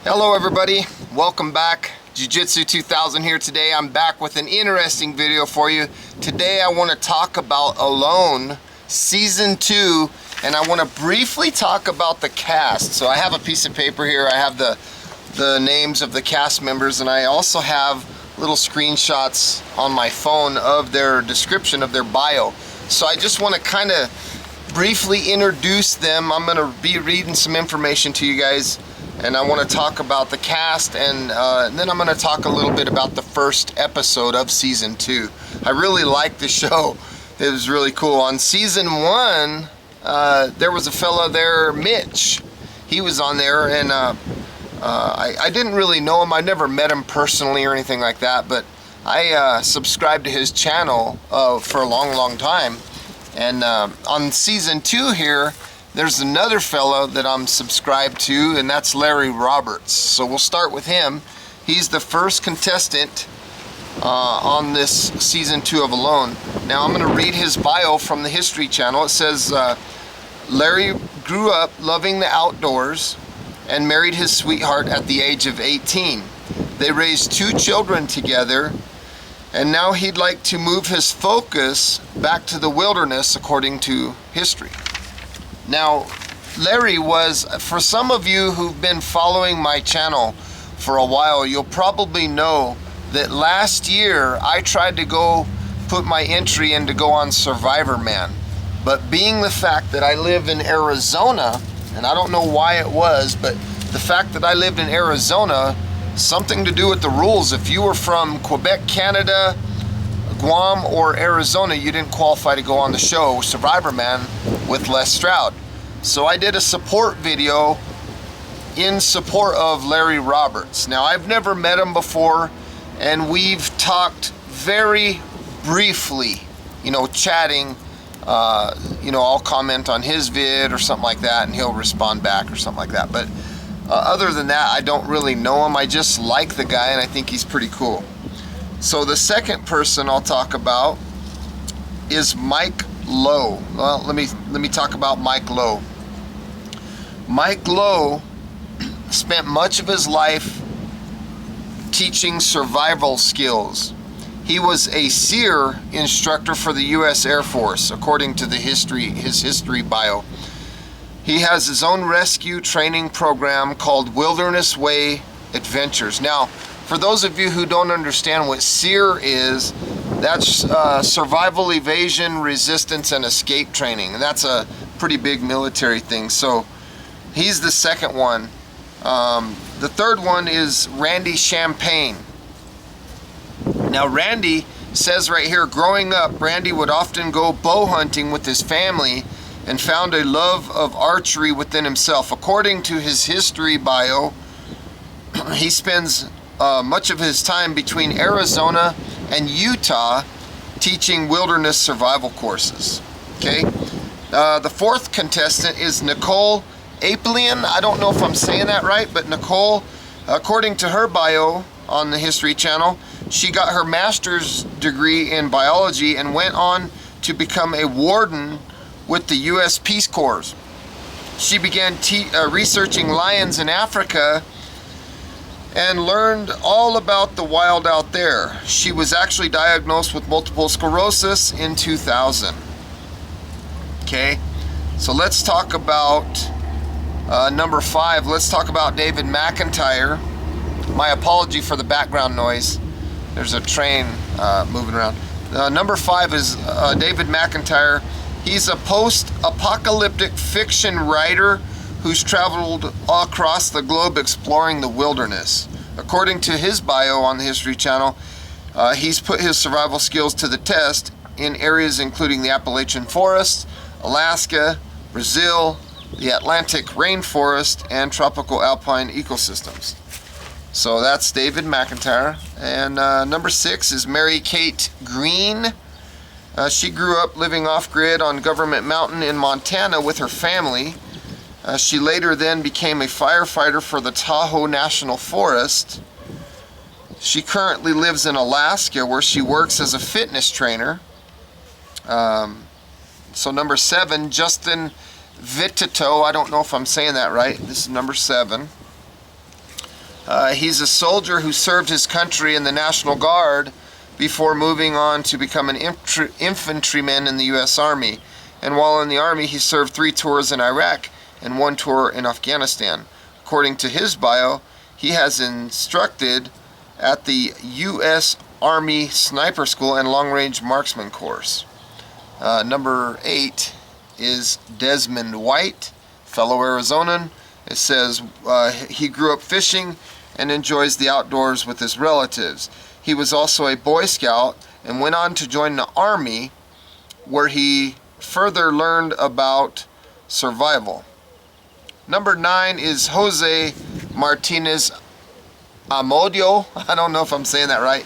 Hello everybody, welcome back. Jiu-Jitsu 2000 here today. I'm back with an interesting video for you. Today I want to talk about Alone Season 2, and I want to briefly talk about the cast. So I have a piece of paper here. I have the names of the cast members, and I also have little screenshots on my phone of their description of their bio. So I just want to kind of briefly introduce them. I'm going to be reading some information to you guys, and I want to talk about the cast, and then I'm going to talk a little bit about the first episode of Season 2. I really liked the show. It was really cool. On Season 1, there was a fella there, Mitch. He was on there, and I didn't really know him. I never met him personally or anything like that, but I subscribed to his channel for a long time. And on Season 2 here, there's another fellow that I'm subscribed to, and that's Larry Roberts. So we'll start with him. He's the first contestant on this Season 2 of Alone. Now I'm going to read his bio from the History Channel. It says, Larry grew up loving the outdoors and married his sweetheart at the age of 18. They raised 2 children together, and now he'd like to move his focus back to the wilderness, according to history. Now, Larry was, for some of you who've been following my channel for a while, you'll probably know that last year I tried to go put my entry in to go on Survivor Man. But being the fact that I live in Arizona, and I don't know why it was, but the fact that I lived in Arizona, something to do with the rules. If you were from Quebec, Canada, Guam, or Arizona, you didn't qualify to go on the show Survivor Man with Les Stroud. So I did a support video in support of Larry Roberts. Now, I've never met him before, and we've talked very briefly, chatting. I'll comment on his vid or something like that, and he'll respond back or something like that. But other than that, I don't really know him. I just like the guy, and I think he's pretty cool. So the second person I'll talk about is Mike Lowe. Well, let me talk about Mike Lowe. Mike Lowe spent much of his life teaching survival skills. He was a SEER instructor for the U.S. Air Force, according to his history bio. He has his own rescue training program called Wilderness Way Adventures. Now, for those of you who don't understand what SEER is, that's survival, evasion, resistance, and escape training. And that's a pretty big military thing. So he's the second one. The third one is Randy Champagne. Now, Randy says right here, growing up, Randy would often go bow hunting with his family and found a love of archery within himself. According to his history bio, he spends much of his time between Arizona and Utah teaching wilderness survival courses. Okay. The fourth contestant is Nicole Ape Liam. I don't know if I'm saying that right, but Nicole, according to her bio on the History Channel, she got her master's degree in biology and went on to become a warden with the U.S. Peace Corps. She began researching lions in Africa and learned all about the wild out there. She was actually diagnosed with multiple sclerosis in 2000. Okay, so let's talk about number 5. Let's talk about David McIntyre. My apology for the background noise. There's a train moving around. Number 5 is David McIntyre. He's a post-apocalyptic fiction writer who's traveled across the globe exploring the wilderness. According to his bio on the History Channel, he's put his survival skills to the test in areas including the Appalachian Forest, Alaska, Brazil, the Atlantic rainforest, and tropical alpine ecosystems. So that's David McIntyre. And number 6 is Mary Kate Green. She grew up living off-grid on Government Mountain in Montana with her family. She later then became a firefighter for the Tahoe National Forest. She currently lives in Alaska, where she works as a fitness trainer. So number 7, Justin Vitito. I don't know if I'm saying that right. This is number 7. He's a soldier who served his country in the National Guard before moving on to become an infantryman in the U.S. Army. And while in the Army, he served 3 tours in Iraq and 1 tour in Afghanistan. According to his bio, he has instructed at the U.S. Army Sniper School and Long Range Marksman course. Number 8 is Desmond White, fellow Arizonan. It says he grew up fishing and enjoys the outdoors with his relatives. He was also a Boy Scout and went on to join the Army, where he further learned about survival. Number 9 is Jose Martinez Amodio. I don't know if I'm saying that right.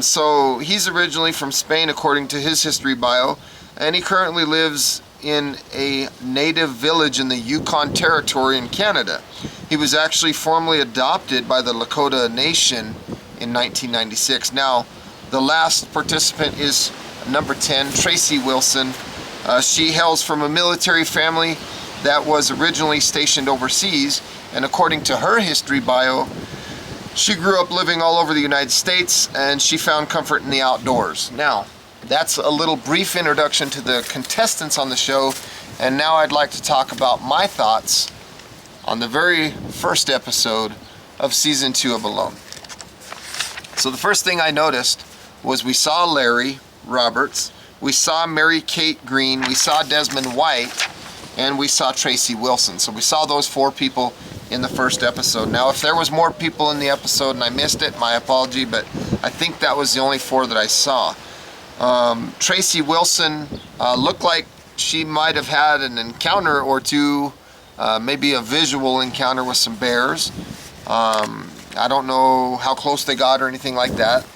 So he's originally from Spain, according to his history bio, and he currently lives in a native village in the Yukon Territory in Canada. He was actually formally adopted by the Lakota Nation in 1996. Now, the last participant is number 10, Traceywilson. She hails from a military family that was originally stationed overseas, and according to her history bio, she grew up living all over the United States, and she found comfort in the outdoors. Now, that's a little brief introduction to the contestants on the show, and now I'd like to talk about my thoughts on the very first episode of Season 2 of Alone. So the first thing I noticed was we saw Larry Roberts, we saw Mary Kate Green, we saw Desmond White, and we saw Traceywilson. So we saw those 4 people in the first episode. Now, if there was more people in the episode and I missed it, my apology, but I think that was the only 4 that I saw. Traceywilson looked like she might have had an encounter or 2, maybe a visual encounter with some bears. I don't know how close they got or anything like that.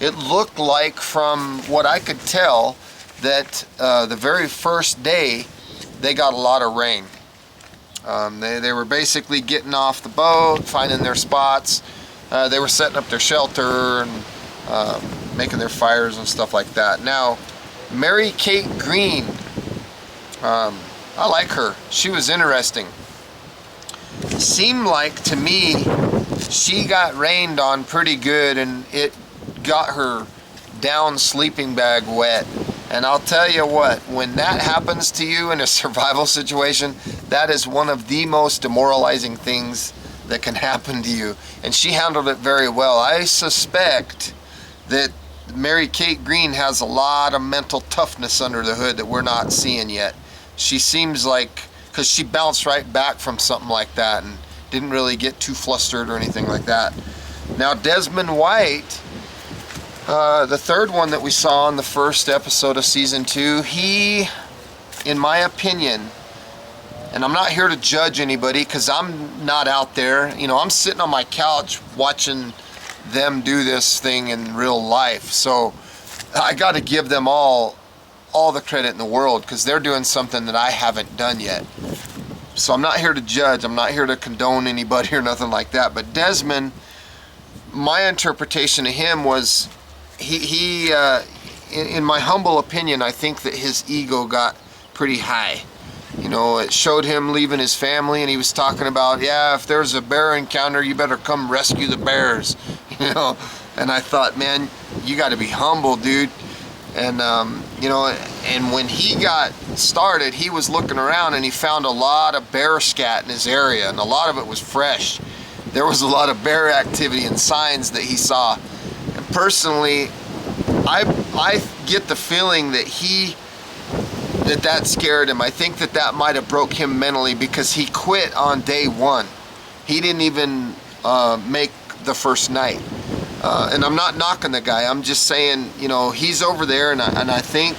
It looked like, from what I could tell, that the very first day they got a lot of rain. They were basically getting off the boat, finding their spots. They were setting up their shelter and making their fires and stuff like that. Now, Mary Kate Green, I like her. She was interesting. Seemed like to me she got rained on pretty good, and it got her down sleeping bag wet. And I'll tell you what, when that happens to you in a survival situation, that is one of the most demoralizing things that can happen to you. And she handled it very well. I suspect that Mary Kate Green has a lot of mental toughness under the hood that we're not seeing yet. She seems like, because she bounced right back from something like that and didn't really get too flustered or anything like that. Now, Desmond White, the third one that we saw in the first episode of Season 2, he, in my opinion, and I'm not here to judge anybody because I'm not out there, you know, I'm sitting on my couch watching them do this thing in real life. So I got to give them all the credit in the world, because they're doing something that I haven't done yet. So I'm not here to judge, I'm not here to condone anybody or nothing like that. But Desmond, my interpretation of him was, in my humble opinion, I think that his ego got pretty high. You know, it showed him leaving his family, and he was talking about, yeah, if there's a bear encounter, you better come rescue the bears. You know, and I thought, man, you got to be humble, dude. And you know, and when he got started, he was looking around and he found a lot of bear scat in his area, and a lot of it was fresh. There was a lot of bear activity and signs that he saw. And personally, I get the feeling that that scared him. I think that might have broke him mentally, because he quit on day 1. He didn't even make the first night. And I'm not knocking the guy. I'm just saying, you know, he's over there, and I think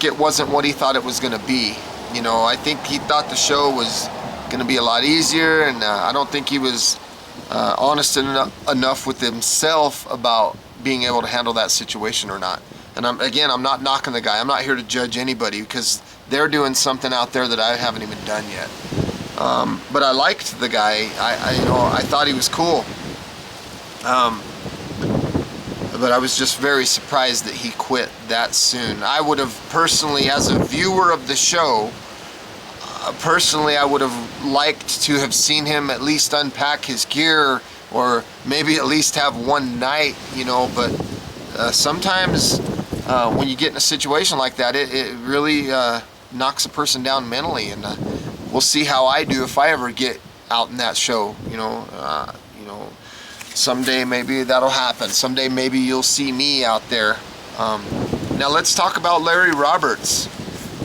it wasn't what he thought it was going to be. You know, I think he thought the show was going to be a lot easier, and I don't think he was honest enough with himself about being able to handle that situation or not. And I'm not knocking the guy. I'm not here to judge anybody, because they're doing something out there that I haven't even done yet. But I liked the guy. I thought he was cool. But I was just very surprised that he quit that soon. I would have personally, as a viewer of the show, personally, I would have liked to have seen him at least unpack his gear, or maybe at least have one night, you know. But sometimes when you get in a situation like that, it really knocks a person down mentally. And we'll see how I do if I ever get out in that show, you know. Someday maybe that'll happen. Someday maybe you'll see me out there. Now let's talk about Larry Roberts.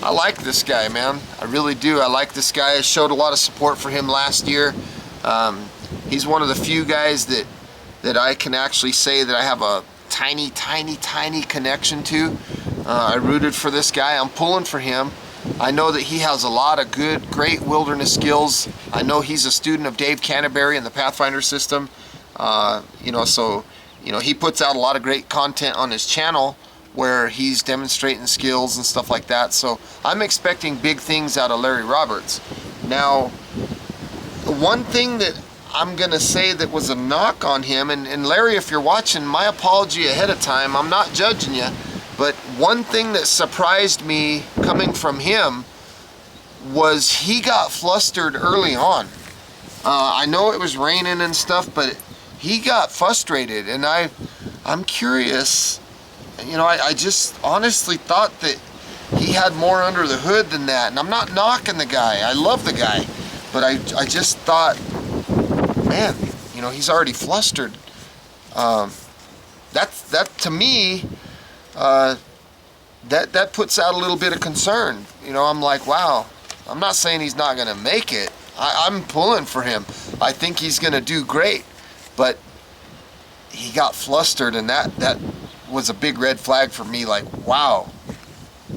I like this guy, man. I really do. I like this guy. I showed a lot of support for him last year. He's one of the few guys that I can actually say that I have a tiny connection to. I rooted for this guy. I'm pulling for him. I know that he has a lot of great wilderness skills. I know he's a student of Dave Canterbury in the Pathfinder system. So he puts out a lot of great content on his channel where he's demonstrating skills and stuff like that. So I'm expecting big things out of Larry Roberts. Now, one thing that I'm gonna say that was a knock on him, and Larry, if you're watching, my apology ahead of time. I'm not judging you, but one thing that surprised me coming from him was he got flustered early on. I know it was raining and stuff, but he got frustrated, and I'm curious. I just honestly thought that he had more under the hood than that. And I'm not knocking the guy. I love the guy. But I just thought, man, he's already flustered. That to me, that puts out a little bit of concern. I'm like, wow, I'm not saying he's not going to make it. I'm pulling for him. I think he's going to do great. But he got flustered, and that was a big red flag for me. Like, wow,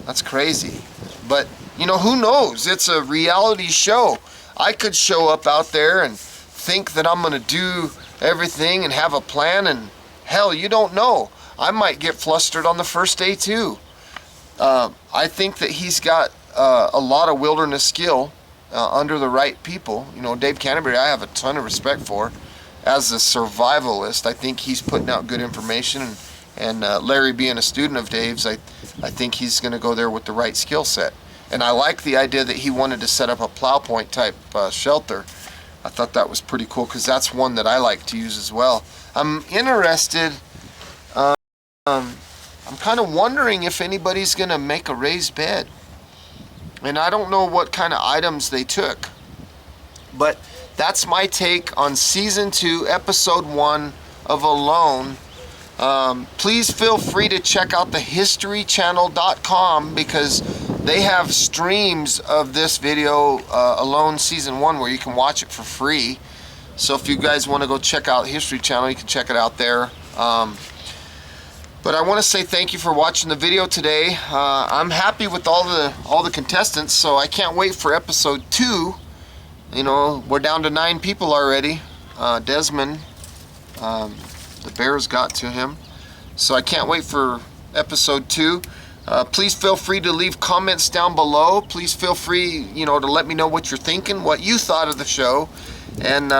that's crazy. But who knows? It's a reality show. I could show up out there and think that I'm gonna do everything and have a plan, and hell, you don't know, I might get flustered on the first day too. I think that he's got a lot of wilderness skill under the right people. Dave Canterbury, I have a ton of respect for as a survivalist. I think he's putting out good information, and Larry being a student of Dave's, I think he's going to go there with the right skill set. And I like the idea that he wanted to set up a plow point type shelter. I thought that was pretty cool, because that's one that I like to use as well. I'm interested, I'm kind of wondering if anybody's going to make a raised bed. And I don't know what kind of items they took. But that's my take on Season 2, Episode 1 of Alone. Please feel free to check out the historychannel.com, because they have streams of this video, Alone Season 1, where you can watch it for free. So if you guys want to go check out History Channel, you can check it out there. But I want to say thank you for watching the video today. I'm happy with all the contestants, so I can't wait for Episode 2. We're down to 9 people already. Desmond, the bears got to him. So I can't wait for Episode 2. Please feel free to leave comments down below. Please feel free, to let me know what you're thinking, what you thought of the show, and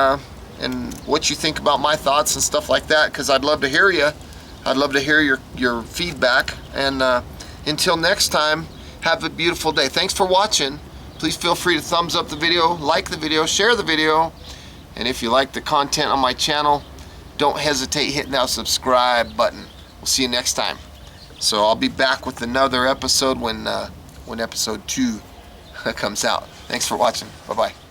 what you think about my thoughts and stuff like that, because I'd love to hear you. I'd love to hear your feedback. And until next time, have a beautiful day. Thanks for watching. Please feel free to thumbs up the video, like the video, share the video. And if you like the content on my channel, don't hesitate hitting that subscribe button. We'll see you next time. So I'll be back with another episode when Episode 2 comes out. Thanks for watching. Bye-bye.